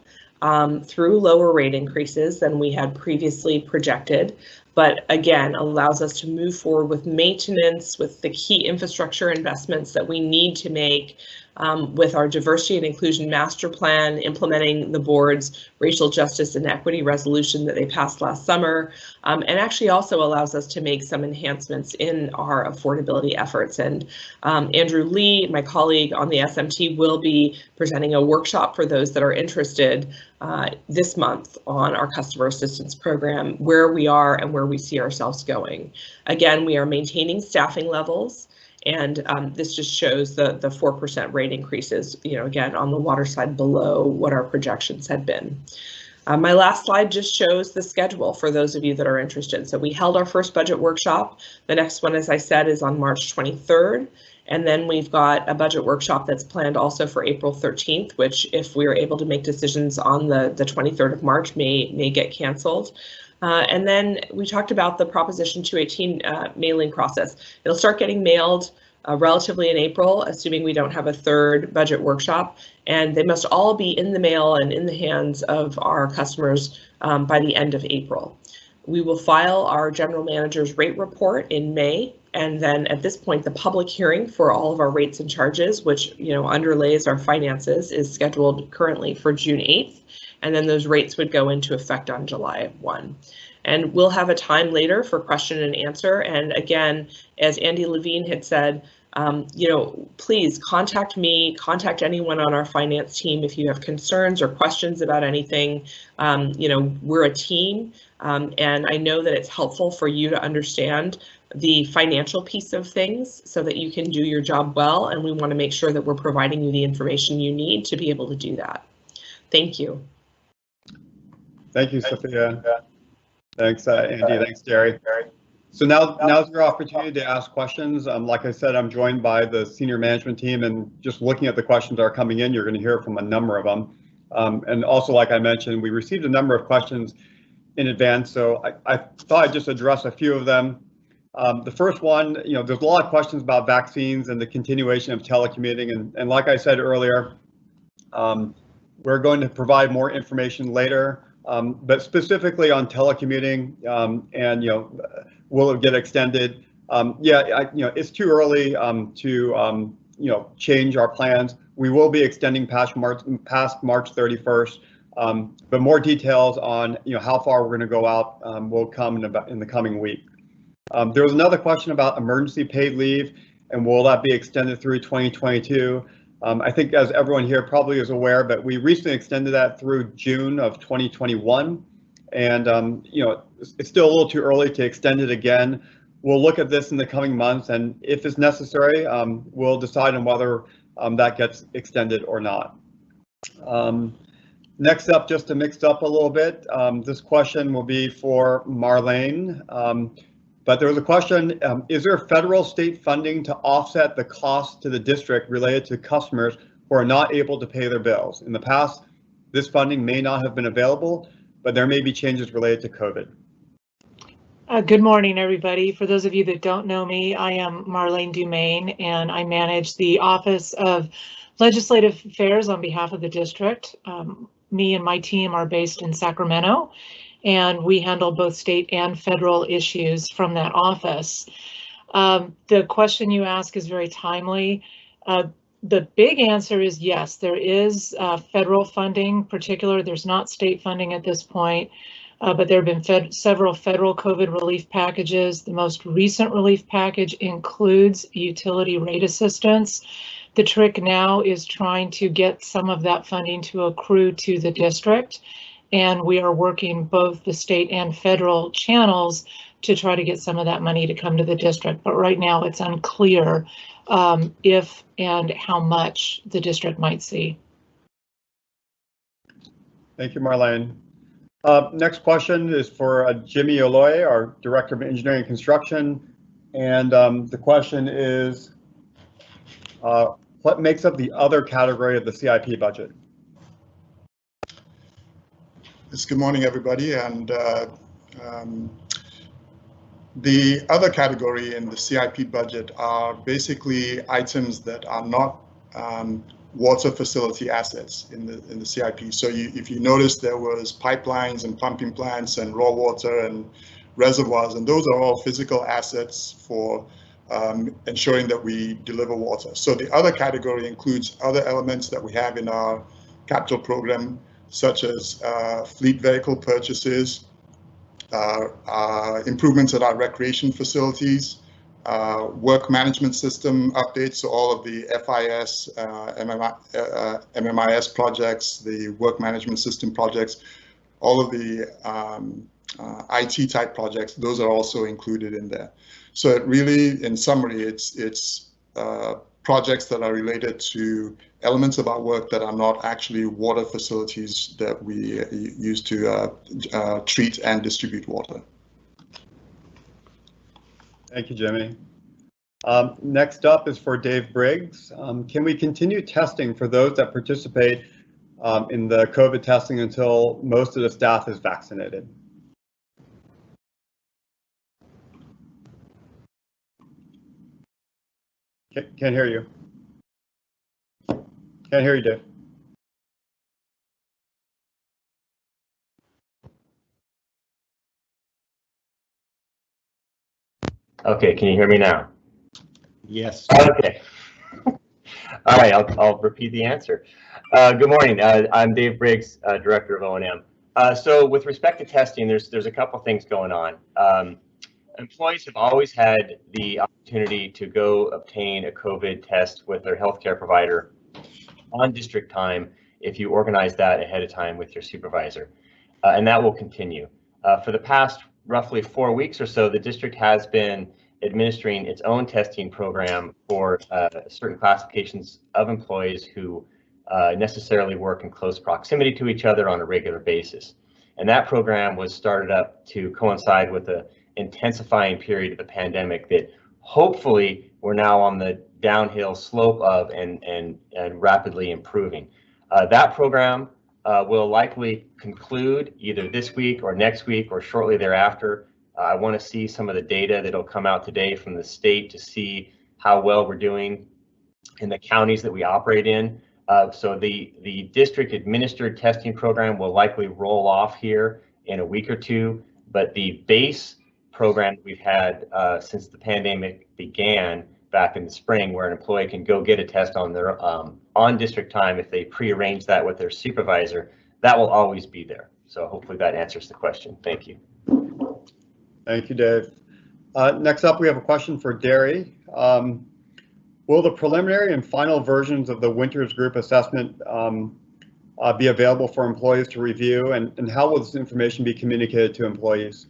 D: through lower rate increases than we had previously projected, but again allows us to move forward with maintenance, with the key infrastructure investments that we need to make with our diversity and inclusion master plan, implementing the board's racial justice and equity resolution that they passed last summer, and actually also allows us to make some enhancements in our affordability efforts. And Andrew Lee, my colleague on the SMT, will be presenting a workshop for those that are interested this month on our customer assistance program, where we are and where we see ourselves going. Again, we are maintaining staffing levels. And this just shows the 4% rate increases, again, on the water side below what our projections had been. My last slide just shows the schedule for those of you that are interested. So we held our first budget workshop. The next one, as I said, is on March 23rd. And then we've got a budget workshop that's planned also for April 13th, which if we are able to make decisions on the 23rd of March may get canceled. And then we talked about the Proposition 218 mailing process. It'll start getting mailed relatively in April, assuming we don't have a third budget workshop, and they must all be in the mail and in the hands of our customers by the end of April. We will file our general manager's rate report in May, and then at this point, the public hearing for all of our rates and charges, which underlays our finances, is scheduled currently for June 8th. And then those rates would go into effect on July 1. And we'll have a time later for question and answer. And again, as Andy Levine had said, please contact me, contact anyone on our finance team if you have concerns or questions about anything. We're a team, and I know that it's helpful for you to understand the financial piece of things so that you can do your job well. And we want to make sure that we're providing you the information you need to be able to do that. Thank you.
A: Thank you, Sophia. Thanks, Andy. Thanks, Jerry. So now's your opportunity to ask questions. Like I said, I'm joined by the senior management team, and just looking at the questions that are coming in, you're going to hear from a number of them. And also, like I mentioned, we received a number of questions in advance, so I thought I'd just address a few of them. The first one, there's a lot of questions about vaccines and the continuation of telecommuting, and like I said earlier, we're going to provide more information later. But specifically on telecommuting, and will it get extended? It's too early to change our plans. We will be extending past March 31st, but more details on how far we're going to go out will come in the coming week. There was another question about emergency paid leave, and will that be extended through 2022? I think, as everyone here probably is aware, but we recently extended that through June of 2021, and it's still a little too early to extend it again. We'll look at this in the coming months, and if it's necessary, we'll decide on whether that gets extended or not. Next up, just to mix up a little bit, this question will be for Marlene. But there was a question, is there federal state funding to offset the cost to the district related to customers who are not able to pay their bills? In the past, this funding may not have been available, but there may be changes related to COVID.
E: Good morning, everybody. For those of you that don't know me, I am Marlene Dumaine, and I manage the Office of Legislative Affairs on behalf of the district. Me and my team are based in Sacramento, and we handle both state and federal issues from that office. The question you ask is very timely. The big answer is yes, there is federal funding. Particular, there's not state funding at this point. But there have been several federal COVID relief packages. The most recent relief package includes utility rate assistance. The trick now is trying to get some of that funding to accrue to the district. And we are working both the state and federal channels to try to get some of that money to come to the district. But right now it's unclear if and how much the district might see.
A: Thank you, Marlene. Next question is for Jimmy Oloye, our Director of Engineering and Construction. And the question is, what makes up the other category of the CIP budget?
F: Yes, good morning, everybody. And the other category in the CIP budget are basically items that are not water facility assets in the CIP. So if you notice, there was pipelines and pumping plants and raw water and reservoirs, and those are all physical assets for ensuring that we deliver water. So the other category includes other elements that we have in our capital program, such as fleet vehicle purchases, improvements at our recreation facilities, work management system updates, so all of the FIS, MMIS projects, the work management system projects, all of the IT type projects, those are also included in there. So it really, in summary, it's projects that are related to elements of our work that are not actually water facilities that we use to treat and distribute water.
A: Thank you, Jimmy. Next up is for Dave Briggs. Can we continue testing for those that participate in the COVID testing until most of the staff is vaccinated? Can't hear you. Can't hear you, Dave.
G: Okay, can you hear me now?
H: Yes.
G: Okay. All right, I'll repeat the answer. Good morning. I'm Dave Briggs, Director of O&M. So with respect to testing, there's a couple things going on. Employees have always had the opportunity to go obtain a COVID test with their healthcare provider on district time if you organize that ahead of time with your supervisor, and that will continue. For the past roughly 4 weeks or so, the district has been administering its own testing program for certain classifications of employees who necessarily work in close proximity to each other on a regular basis. And that program was started up to coincide with the intensifying period of the pandemic that hopefully we're now on the downhill slope of and rapidly improving. That program will likely conclude either this week or next week or shortly thereafter. I want to see some of the data that'll come out today from the state to see how well we're doing in the counties that we operate in. So the district administered testing program will likely roll off here in a week or two, but the base program we've had since the pandemic began back in the spring, where an employee can go get a test on their on district time if they prearrange that with their supervisor, that will always be there. So hopefully that answers the question. Thank you.
A: Thank you, Dave. Next up, we have a question for Derry. Will the preliminary and final versions of the Winters Group assessment be available for employees to review, and how will this information be communicated to employees?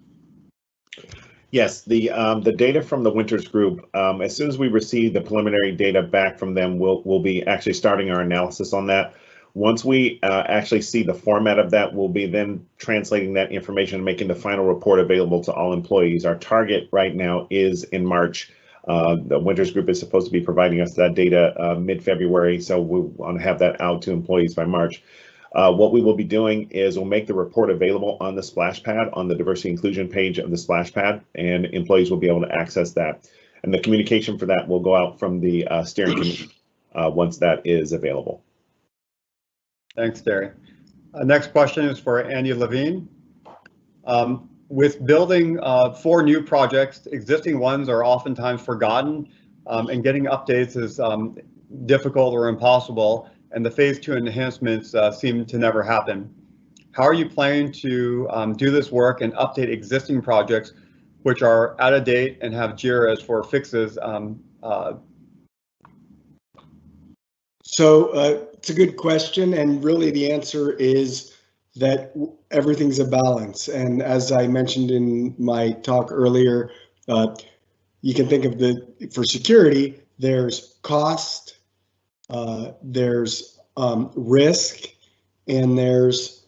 B: Yes, the data from the Winters Group, as soon as we receive the preliminary data back from them, we'll be actually starting our analysis on that. Once we actually see the format of that, we'll be then translating that information and making the final report available to all employees. Our target right now is in March. The Winters Group is supposed to be providing us that data mid-February, so we want to have that out to employees by March. What we will be doing is we'll make the report available on the splash pad, on the diversity inclusion page of the splash pad, and employees will be able to access that. And the communication for that will go out from the steering committee once that is available.
A: Thanks, Terry. Next question is for Andy Levine. With building 4 new projects, existing ones are oftentimes forgotten, and getting updates is difficult or impossible, and the phase 2 enhancements seem to never happen. How are you planning to do this work and update existing projects which are out of date and have JIRAs for fixes?
C: It's a good question, and really the answer is that everything's a balance. And as I mentioned in my talk earlier, you can think of for security, there's cost, there's risk, and there's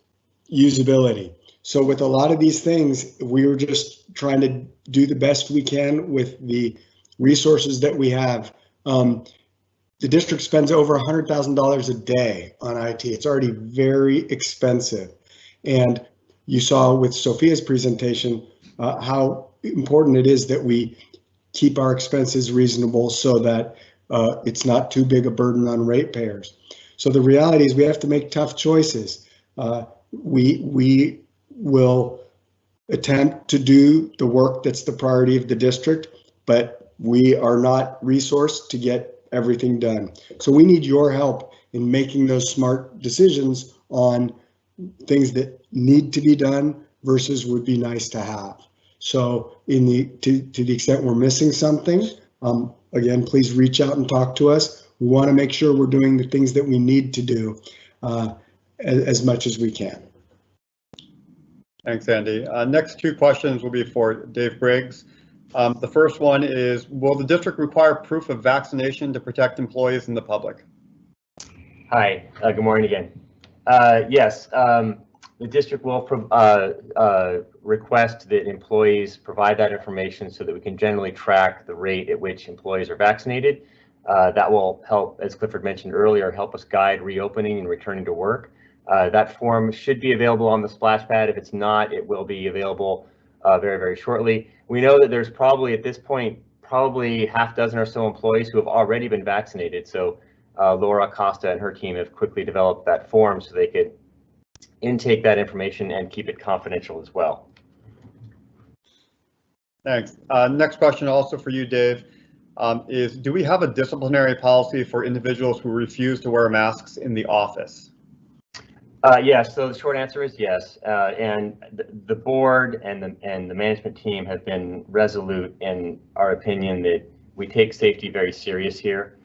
C: usability. So with a lot of these things, we were just trying to do the best we can with the resources that we have. The district spends over $100,000 a day on IT. It's already very expensive. And you saw with Sophia's presentation how important it is that we keep our expenses reasonable so that it's not too big a burden on ratepayers. So the reality is we have to make tough choices. We will attempt to do the work that's the priority of the district, but we are not resourced to get everything done. So we need your help in making those smart decisions on things that need to be done versus would be nice to have. So to the extent we're missing something, again, please reach out and talk to us. We want to make sure we're doing the things that we need to do as much as we can.
A: Thanks, Andy. Next 2 questions will be for Dave Briggs. The first one is, will the district require proof of vaccination to protect employees and the public?
G: Hi, good morning again. Yes, the district will request that employees provide that information so that we can generally track the rate at which employees are vaccinated. That will help, as Clifford mentioned earlier, help us guide reopening and returning to work. That form should be available on the splash pad. If it's not, it will be available very, very shortly. We know that there's probably at this point, probably half dozen or so employees who have already been vaccinated. So Laura Costa and her team have quickly developed that form so they could intake that information and keep it confidential as well.
A: Thanks. Next question also for you, Dave, is do we have a disciplinary policy for individuals who refuse to wear masks in the office?
G: Yes, so the short answer is yes, and the board and the management team have been resolute in our opinion that we take safety very serious here,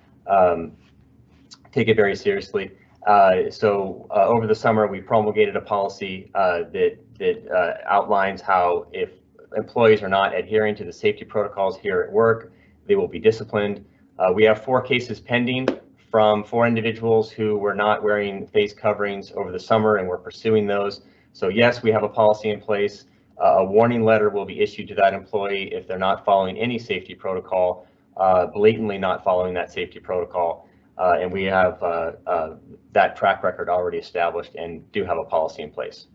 G: take it very seriously. So over the summer, we promulgated a policy that outlines how if employees are not adhering to the safety protocols here at work, they will be disciplined. We have 4 cases pending from 4 individuals who were not wearing face coverings over the summer, and we're pursuing those. So yes, we have a policy in place. A warning letter will be issued to that employee if they're not following any safety protocol, blatantly not following that safety protocol. And we have that track record already established and do have a policy in place.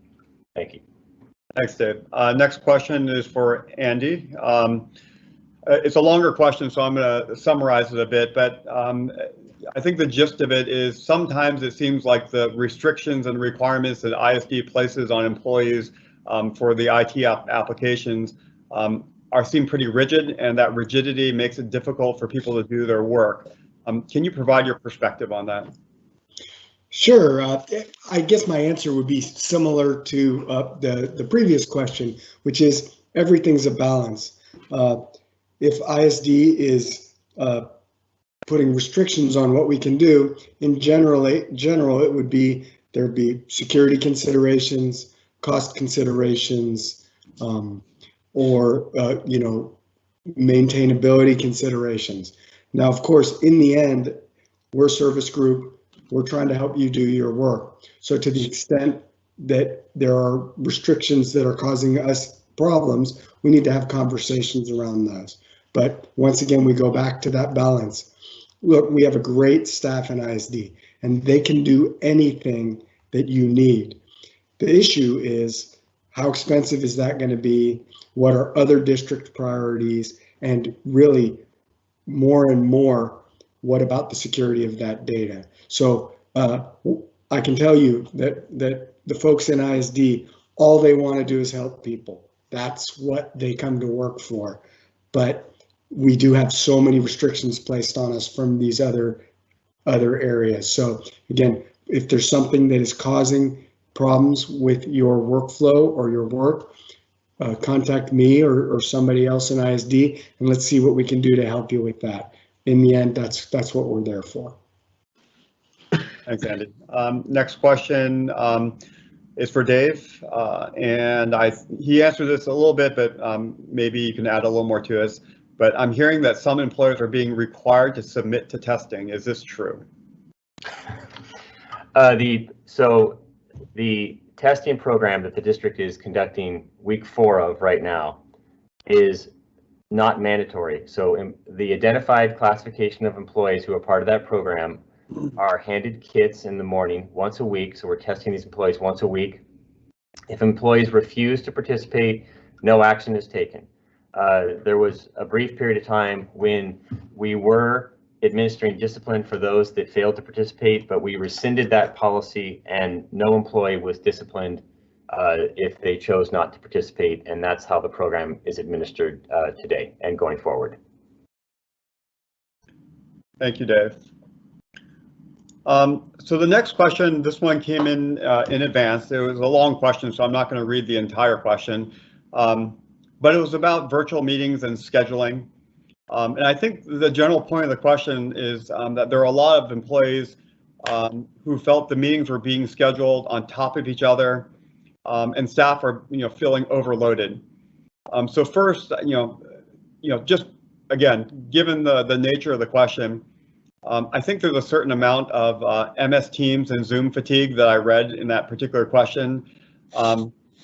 G: Thank you.
A: Thanks, Dave. Next question is for Andy. It's a longer question, so I'm going to summarize it a bit, but I think the gist of it is sometimes it seems like the restrictions and requirements that ISD places on employees for the IT applications seem pretty rigid, and that rigidity makes it difficult for people to do their work. Can you provide your perspective on that?
C: Sure. I guess my answer would be similar to the previous question, which is everything's a balance. If ISD is putting restrictions on what we can do, in general, it would be There'd be security considerations, cost considerations, or maintainability considerations. Now, of course, in the end, we're a service group. We're trying to help you do your work. So to the extent that there are restrictions that are causing us problems, we need to have conversations around those. But once again, we go back to that balance. Look, we have a great staff in ISD, and they can do anything that you need. The issue is, how expensive is that going to be? What are other district priorities? And really, more and more, what about the security of that data? So I can tell you that the folks in ISD, all they want to do is help people. That's what they come to work for. But we do have so many restrictions placed on us from these other areas. So again, if there's something that is causing problems with your workflow or your work, contact me or somebody else in ISD, and let's see what we can do to help you with that. In the end, that's what we're there for.
A: Thanks, Andy. Next question is for Dave, and he answered this a little bit, but maybe you can add a little more to us. But I'm hearing that some employers are being required to submit to testing. Is this true?
G: The testing program that the district is conducting week 4 of right now is not mandatory. So the identified classification of employees who are part of that program are handed kits in the morning once a week. So we're testing these employees once a week. If employees refuse to participate, no action is taken. There was a brief period of time when we were administering discipline for those that failed to participate, but we rescinded that policy and no employee was disciplined if they chose not to participate, and that's how the program is administered today and going forward.
A: Thank you, Dave. So the next question, this one came in advance. It was a long question, so I'm not going to read the entire question, but it was about virtual meetings and scheduling. And I think the general point of the question is that there are a lot of employees who felt the meetings were being scheduled on top of each other, and staff are feeling overloaded. So first, just again, given the nature of the question, I think there's a certain amount of MS Teams and Zoom fatigue that I read in that particular question.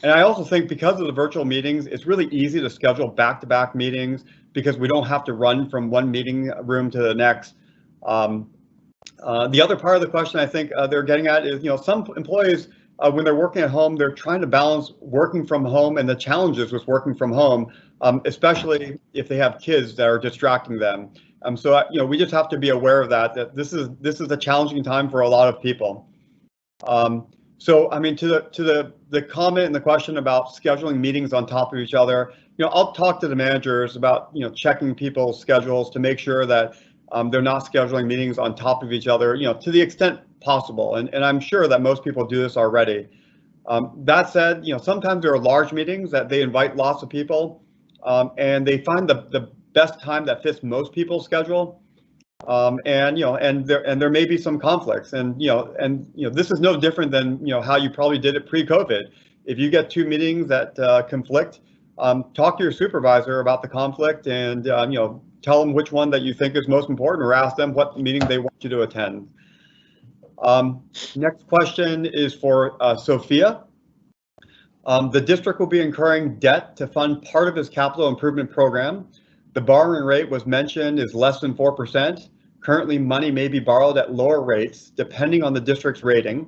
A: And I also think because of the virtual meetings, it's really easy to schedule back-to-back meetings because we don't have to run from one meeting room to the next. The other part of the question I think they're getting at is, some employees, when they're working at home, they're trying to balance working from home and the challenges with working from home, especially if they have kids that are distracting them. So we just have to be aware of that this is a challenging time for a lot of people. So I mean, to the comment and the question about scheduling meetings on top of each other, I'll talk to the managers about checking people's schedules to make sure that they're not scheduling meetings on top of each other, to the extent possible. And I'm sure that most people do this already. That said, sometimes there are large meetings that they invite lots of people, and they find the best time that fits most people's schedule. And there may be some conflicts, and this is no different than how you probably did it pre-COVID. If you get 2 meetings that conflict, talk to your supervisor about the conflict, and tell them which one that you think is most important, or ask them what meeting they want you to attend. Next question is for Sophia. The district will be incurring debt to fund part of its capital improvement program. The borrowing rate was mentioned is less than 4%. Currently, money may be borrowed at lower rates depending on the district's rating.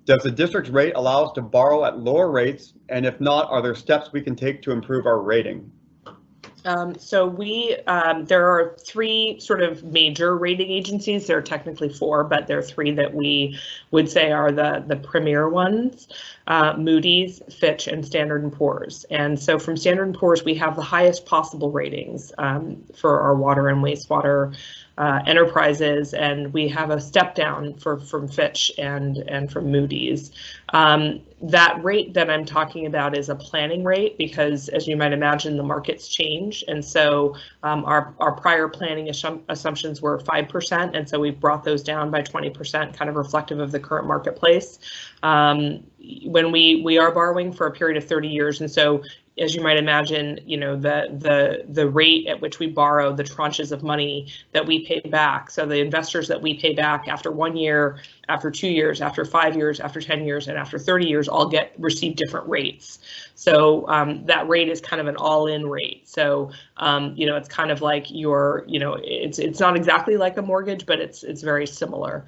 A: Does the district's rate allow us to borrow at lower rates? And if not, are there steps we can take to improve our rating?
D: So there are 3 sort of major rating agencies. There are technically 4, but there are 3 that we would say are the premier ones: Moody's, Fitch, and Standard & Poor's. And so from Standard & Poor's, we have the highest possible ratings for our water and wastewater enterprises, and we have a step down from Fitch and from Moody's. That rate that I'm talking about is a planning rate because, as you might imagine, the markets change, and so our prior planning assumptions were 5%, and so we've brought those down by 20%, kind of reflective of the current marketplace. When we are borrowing for a period of 30 years, and so, as you might imagine, you know, the rate at which we borrow, the tranches of money that we pay back. So the investors that we pay back after 1 year, after 2 years, after 5 years, after 10 years, and after 30 years all receive different rates. So that rate is kind of an all-in rate. So you know, it's kind of like your, you know, it's not exactly like a mortgage, but it's very similar.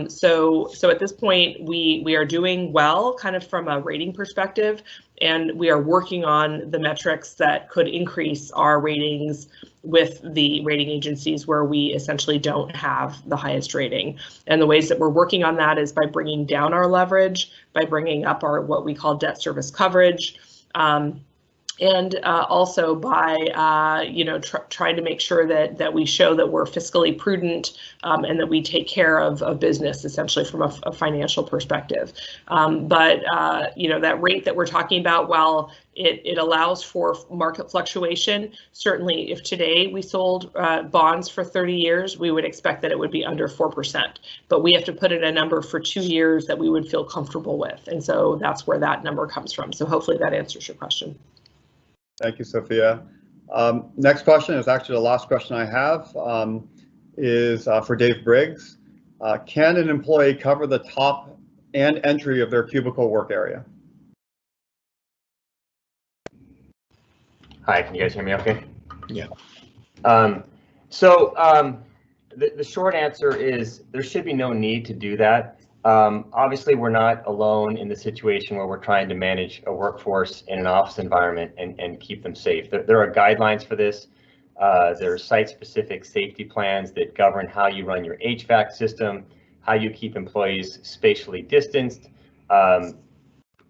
D: So at this point, we are doing well, kind of from a rating perspective, and we are working on the metrics that could increase our ratings with the rating agencies where we essentially don't have the highest rating. And the ways that we're working on that is by bringing down our leverage, by bringing up our what we call debt service coverage, and also by you know, trying to make sure that we show that we're fiscally prudent and that we take care of business essentially from a financial perspective. But you know, that rate that we're talking about, while it allows for market fluctuation, certainly if today we sold bonds for 30 years, we would expect that it would be under 4%. But we have to put in a number for 2 years that we would feel comfortable with, and so that's where that number comes from. So hopefully that answers your question.
A: Thank you, Sophia. Next question is actually the last question I have, is for Dave Briggs. Can an employee cover the top and entry of their cubicle work area?
G: Hi, can you guys hear me okay?
C: Yeah.
G: The short answer is there should be no need to do that. Obviously, we're not alone in the situation where we're trying to manage a workforce in an office environment and keep them safe. There are guidelines for this. There are site-specific safety plans that govern how you run your HVAC system, how you keep employees spatially distanced,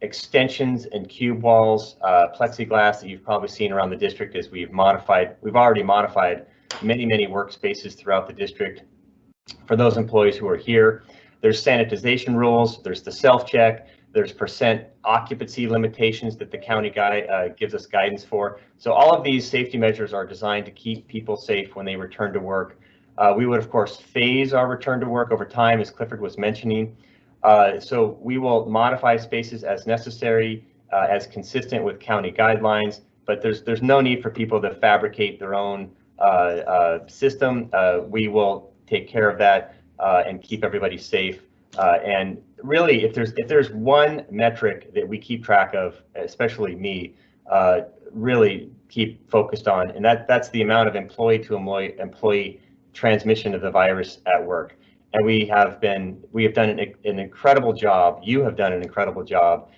G: extensions and cube walls, plexiglass that you've probably seen around the district as we've already modified many workspaces throughout the district for those employees who are here. There's sanitization rules, there's the self-check, there's percent occupancy limitations that the county gives us guidance for. So all of these safety measures are designed to keep people safe when they return to work. We would, of course, phase our return to work over time, as Clifford was mentioning. So we will modify spaces as necessary, as consistent with county guidelines, but there's no need for people to fabricate their own system. We will take care of that and keep everybody safe. And really, if there's one metric that we keep track of, especially me, really keep focused on, and that's the amount of employee to employee transmission of the virus at work. And we have done an incredible job. You have done an incredible job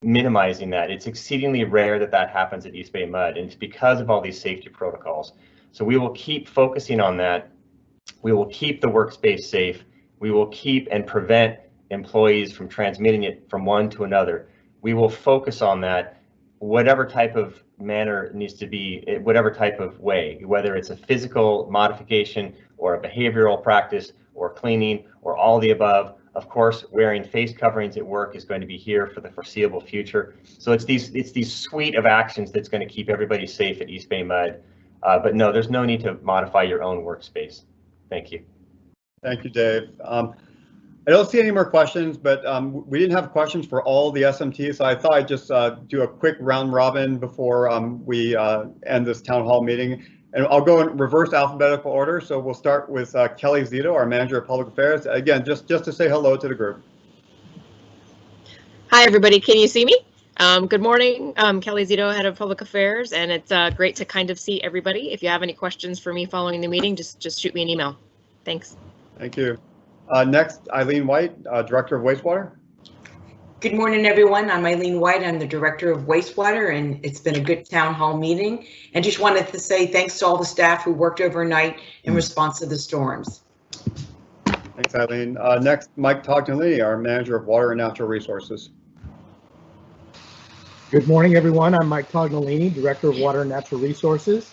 G: minimizing that. It's exceedingly rare that happens at East Bay MUD, and it's because of all these safety protocols. So we will keep focusing on that. We will keep the workspace safe. We will keep and prevent employees from transmitting it from one to another. We will focus on that, whatever type of manner it needs to be, whatever type of way, whether it's a physical modification or a behavioral practice or cleaning or all the above. Of course, wearing face coverings at work is going to be here for the foreseeable future. So it's these suite of actions that's going to keep everybody safe at East Bay MUD. But no, there's no need to modify your own workspace. Thank you.
A: Thank you, Dave. I don't see any more questions, but we didn't have questions for all the SMTs, so I thought I'd just do a quick round robin before we end this town hall meeting. And I'll go in reverse alphabetical order. So we'll start with Kelly Zito, our Manager of Public Affairs. Again, just to say hello to the group.
H: Hi, everybody. Can you see me? Good morning. I'm Kelly Zito, Head of Public Affairs, and it's great to kind of see everybody. If you have any questions for me following the meeting, just shoot me an email. Thanks.
A: Thank you. Next, Eileen White, Director of Wastewater.
I: Good morning, everyone. I'm Eileen White. I'm the Director of Wastewater, and it's been a good town hall meeting. And just wanted to say thanks to all the staff who worked overnight in response to the storms.
A: Thanks, Eileen. Next, Mike Tognolini, our Manager of Water and Natural Resources.
J: Good morning, everyone. I'm Mike Tognolini, Director of Water and Natural Resources.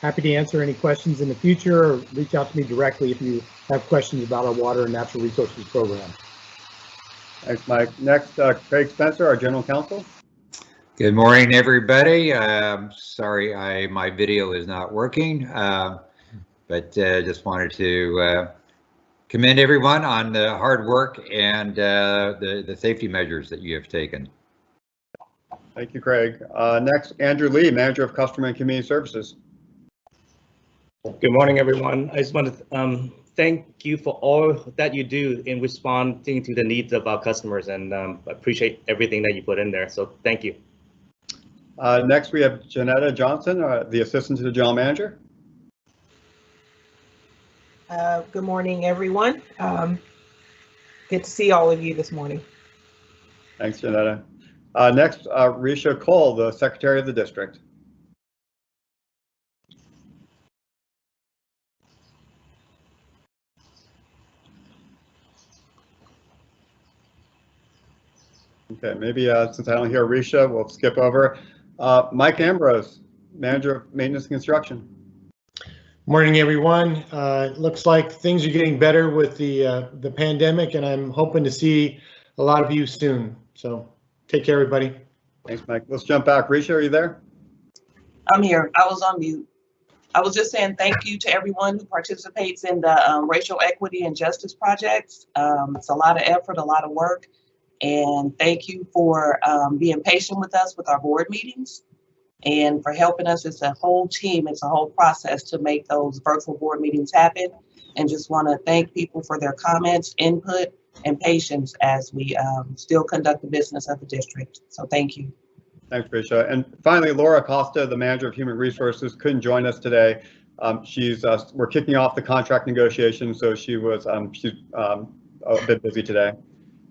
J: happy to answer any questions in the future, or reach out to me directly if you have questions about our water and natural resources program.
A: Thanks, Mike. Next, Craig Spencer, our General Counsel.
K: Good morning, everybody. Sorry, my video is not working, but just wanted to commend everyone on the hard work and the safety measures that you have taken.
A: Thank you, Craig. Next, Andrew Lee, Manager of Customer and Community Services.
L: Good morning, everyone. I just want to thank you for all that you do in responding to the needs of our customers, and appreciate everything that you put in there. So thank you.
A: Next, we have Janetta Johnson, the Assistant to the General Manager.
M: Good morning, everyone. Good to see all of you this morning.
A: Thanks, Janetta. Next, Risha Cole, the Secretary of the District. Okay, maybe since I don't hear Risha, we'll skip over. Mike Ambrose, Manager of Maintenance and Construction.
J: Morning, everyone. Looks like things are getting better with the pandemic, and I'm hoping to see a lot of you soon. So take care, everybody.
A: Thanks, Mike. Let's jump back. Risha, are you there?
N: I'm here. I was on mute. I was just saying thank you to everyone who participates in the racial equity and justice projects. It's a lot of effort, a lot of work. And thank you for being patient with us with our board meetings and for helping us. It's a whole team, it's a whole process to make those virtual board meetings happen. And just want to thank people for their comments, input, and patience as we still conduct the business of the district. So thank you.
A: Thanks, Risha. And finally, Laura Costa, the Manager of Human Resources, couldn't join us today. We're kicking off the contract negotiations, so she's a bit busy today.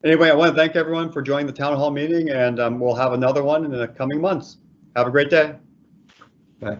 A: Anyway, I want to thank everyone for joining the town hall meeting, and we'll have another one in the coming months. Have a great day.
K: Bye.